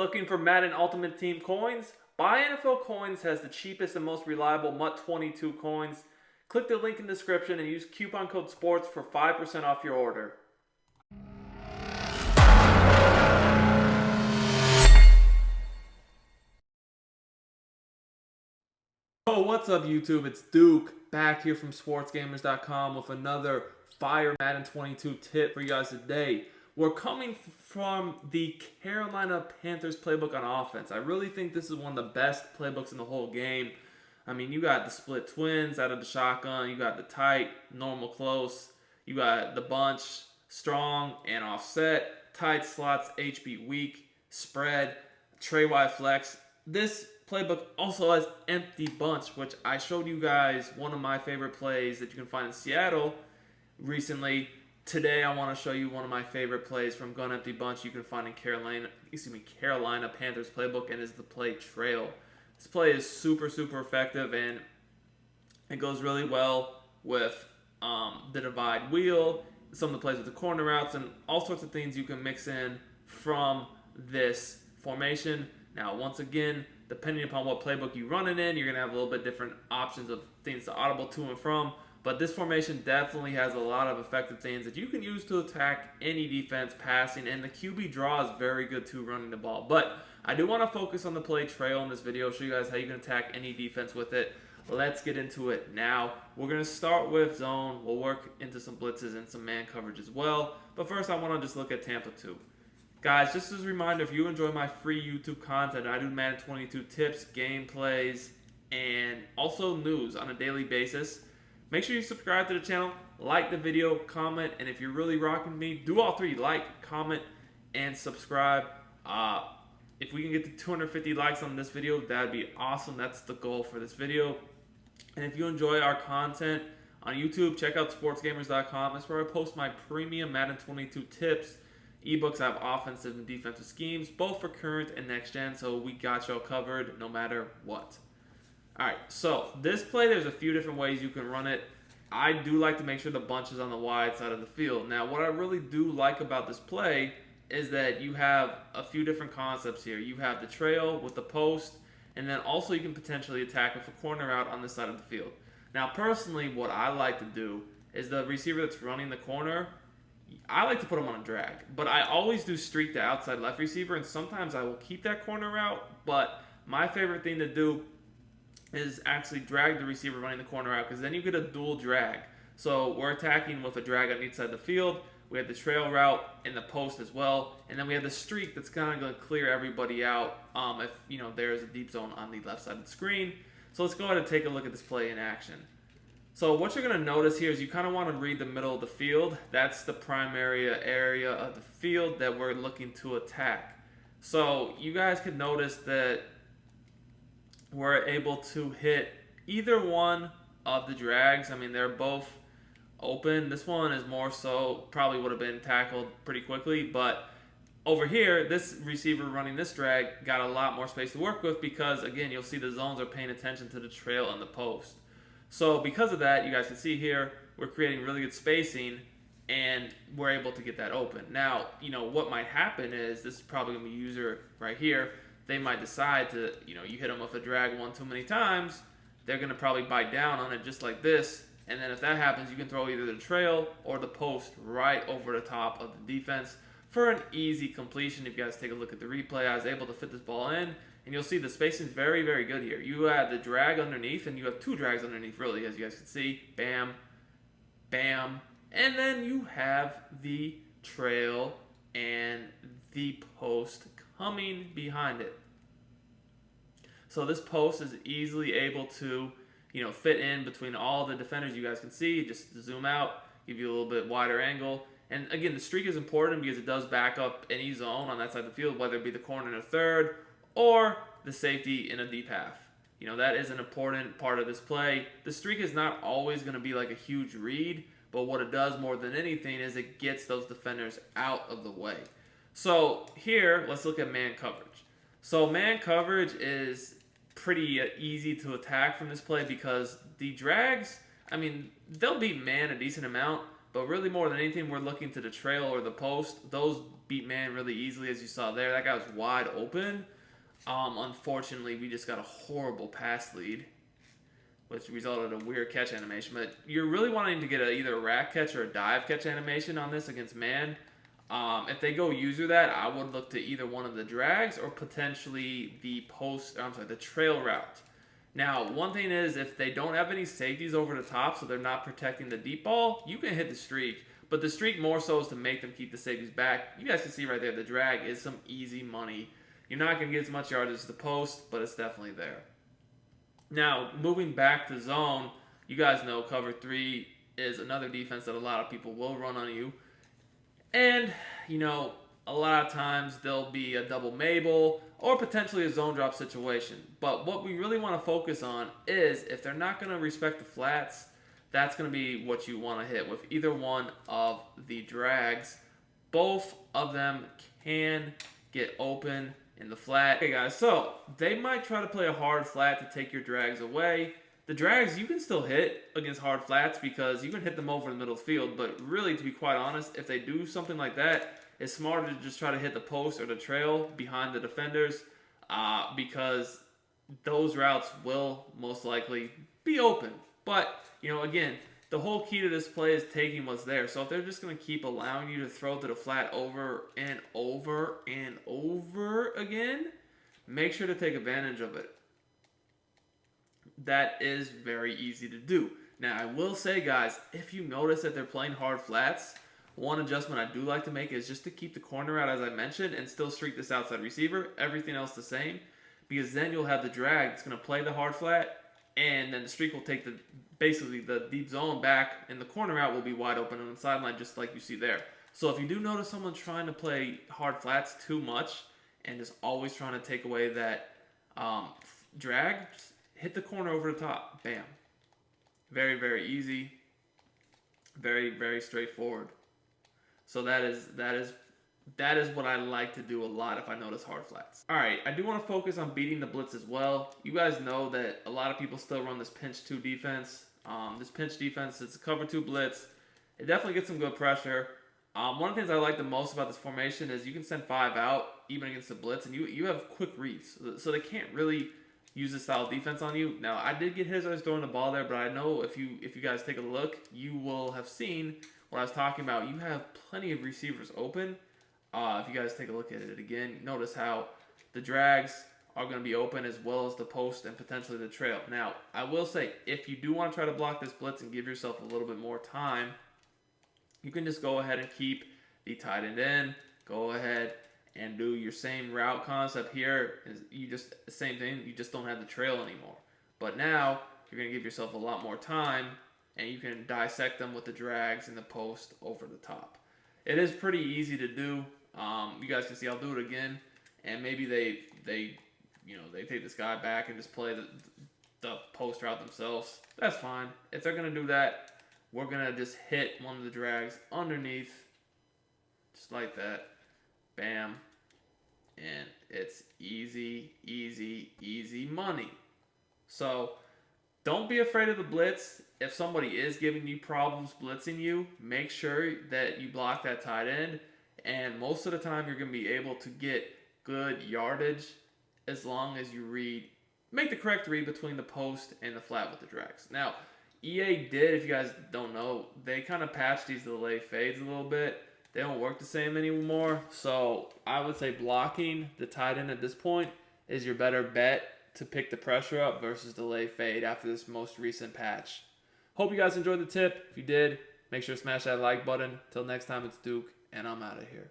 Looking for Madden Ultimate Team coins? Buy NFL Coins has the cheapest and most reliable MUT22 coins. Click the link in the description and use coupon code SPORTS for 5% off your order. Oh, what's up YouTube? It's Duke back here from sportsgamers.com with another fire Madden 22 tip for you guys today. We're coming from the Carolina Panthers playbook on offense. I really think this is one of the best playbooks in the whole game. I mean, you got the split twins out of the shotgun, you got the tight, normal close, you got the bunch, strong and offset, tight slots, HB weak, spread, tray wide flex. This playbook also has empty bunch, which I showed you guys one of my favorite plays that you can find in Seattle recently. Today I want to show you one of my favorite plays from gun empty bunch you can find in Carolina Panthers playbook, and is the play trail. This play is super effective, and it goes really well with the divide wheel, some of the plays with the corner routes, and all sorts of things you can mix in from this formation. Now, once again, depending upon what playbook you run it in, you're going to have a little bit different options of things to audible to and from. But this formation definitely has a lot of effective things that you can use to attack any defense passing. And the QB draw is very good too, running the ball. But I do want to focus on the play trail in this video, show you guys how you can attack any defense with it. Let's get into it now. We're going to start with zone. We'll work into some blitzes and some man coverage as well. But first, I want to just look at Tampa 2. Guys, just as a reminder, if you enjoy my free YouTube content, I do Madden 22 tips, gameplays, and also news on a daily basis. Make sure you subscribe to the channel, like the video, comment, and if you're really rocking me, do all three: like, comment, and subscribe. If we can get to 250 likes on this video, that'd be awesome. That's the goal for this video. And if you enjoy our content on YouTube, check out sportsgamers.com. That's where I post my premium Madden 22 tips. Ebooks. I have offensive and defensive schemes, both for current and next gen, so we got y'all covered no matter what. Alright, so this play, there's a few different ways you can run it. I do like to make sure the bunch is on the wide side of the field. Now, what I really do like about this play is that you have a few different concepts here. You have the trail with the post, and then also you can potentially attack with a corner out on this side of the field. Now, personally, what I like to do is the receiver that's running the corner, I like to put him on a drag, but I always do streak the outside left receiver, and sometimes I will keep that corner out, but my favorite thing to do is actually drag the receiver running the corner out, because then you get a dual drag. So we're attacking with a drag on each side of the field. We have the trail route in the post as well, and then we have the streak that's kind of going to clear everybody out if there's a deep zone on the left side of the screen. So let's go ahead and take a look at this play in action. So what you're going to notice here is you kind of want to read the middle of the field. That's the primary area of the field that we're looking to attack. So you guys could notice that we're able to hit either one of the drags. I mean, they're both open. This one is more so, probably would have been tackled pretty quickly, but over here, this receiver running this drag got a lot more space to work with because, again, you'll see the zones are paying attention to the trail and the post. So because of that, you guys can see here, we're creating really good spacing, and we're able to get that open. Now, what might happen is, this is probably going to be user right here, they might decide to, you hit them with a drag one too many times, they're going to probably bite down on it just like this, and then if that happens, you can throw either the trail or the post right over the top of the defense for an easy completion. If you guys take a look at the replay, I was able to fit this ball in, and you'll see the spacing is very good here. You have the drag underneath, and you have two drags underneath, really, as you guys can see. Bam, bam, and then you have the trail and the post coming behind it. So this post is easily able to, fit in between all the defenders. You guys can see, just zoom out, give you a little bit wider angle. And again, the streak is important because it does back up any zone on that side of the field, whether it be the corner in a third or the safety in a deep half. That is an important part of this play. The streak is not always going to be like a huge read, but what it does more than anything is it gets those defenders out of the way. So here, let's look at man coverage. So man coverage is pretty easy to attack from this play because the drags, I mean, they'll beat man a decent amount, But really more than anything, we're looking to the trail or the post. Those beat man really easily, as you saw there. That guy was wide open. Unfortunately, we just got a horrible pass lead, which resulted in a weird catch animation. But you're really wanting to get either a rack catch or a dive catch animation on this against man. If they go user that, I would look to either one of the drags or potentially the the trail route. Now, one thing is, if they don't have any safeties over the top, so they're not protecting the deep ball, you can hit the streak. But the streak more so is to make them keep the safeties back. You guys can see right there, the drag is some easy money. You're not going to get as much yardage as the post, but it's definitely there. Now, moving back to zone, you guys know cover 3 is another defense that a lot of people will run on you. And, you know, a lot of times there'll be a double Mabel or potentially a zone drop situation. But what we really want to focus on is if they're not going to respect the flats, that's going to be what you want to hit with either one of the drags. Both of them can get open in the flat. Okay, guys, so they might try to play a hard flat to take your drags away. The drags, you can still hit against hard flats because you can hit them over the middle of the field. But really, to be quite honest, if they do something like that, it's smarter to just try to hit the post or the trail behind the defenders because those routes will most likely be open. But, you know, again, the whole key to this play is taking what's there. So if they're just going to keep allowing you to throw to the flat over and over and over again, make sure to take advantage of it. That is very easy to do. Now, I will say, guys, if you notice that they're playing hard flats, one adjustment I do like to make is just to keep the corner out, as I mentioned, and still streak this outside receiver. Everything else the same, because then you'll have the drag that's going to play the hard flat, and then the streak will take basically the deep zone back, and the corner out will be wide open on the sideline, just like you see there. So if you do notice someone trying to play hard flats too much and just always trying to take away that drag, just hit the corner over the top. Bam. Very, very easy. Very, very straightforward. So that is what I like to do a lot if I notice hard flats. All right, I do want to focus on beating the blitz as well. You guys know that a lot of people still run this pinch 2 defense. This pinch defense is a cover 2 blitz. It definitely gets some good pressure. One of the things I like the most about this formation is you can send 5 out even against the blitz, and you have quick reads, so they can't really use this style of defense on you. Now, I did get hit as I was throwing the ball there, but I know if you guys take a look, you will have seen what I was talking about. You have plenty of receivers open. If you guys take a look at it again, notice how the drags are going to be open as well as the post and potentially the trail. Now, I will say, if you do want to try to block this blitz and give yourself a little bit more time, you can just go ahead and keep the tight end in. Go ahead and do your same route concept here. Same thing, you just don't have the trail anymore. But now, you're going to give yourself a lot more time, and you can dissect them with the drags and the post over the top. It is pretty easy to do. You guys can see I'll do it again, and maybe they take this guy back and just play the post route themselves. That's fine. If they're gonna do that, we're gonna just hit one of the drags underneath, just like that. Bam, and it's easy, easy, easy money. So don't be afraid of the blitz. If somebody is giving you problems blitzing you, make sure that you block that tight end. And most of the time, you're going to be able to get good yardage as long as you make the correct read between the post and the flat with the drags. Now, EA did, if you guys don't know, they kind of patched these delay fades a little bit. They don't work the same anymore. So I would say blocking the tight end at this point is your better bet to pick the pressure up versus delay fade after this most recent patch. Hope you guys enjoyed the tip. If you did, make sure to smash that like button. Till next time, it's Duke, and I'm out of here.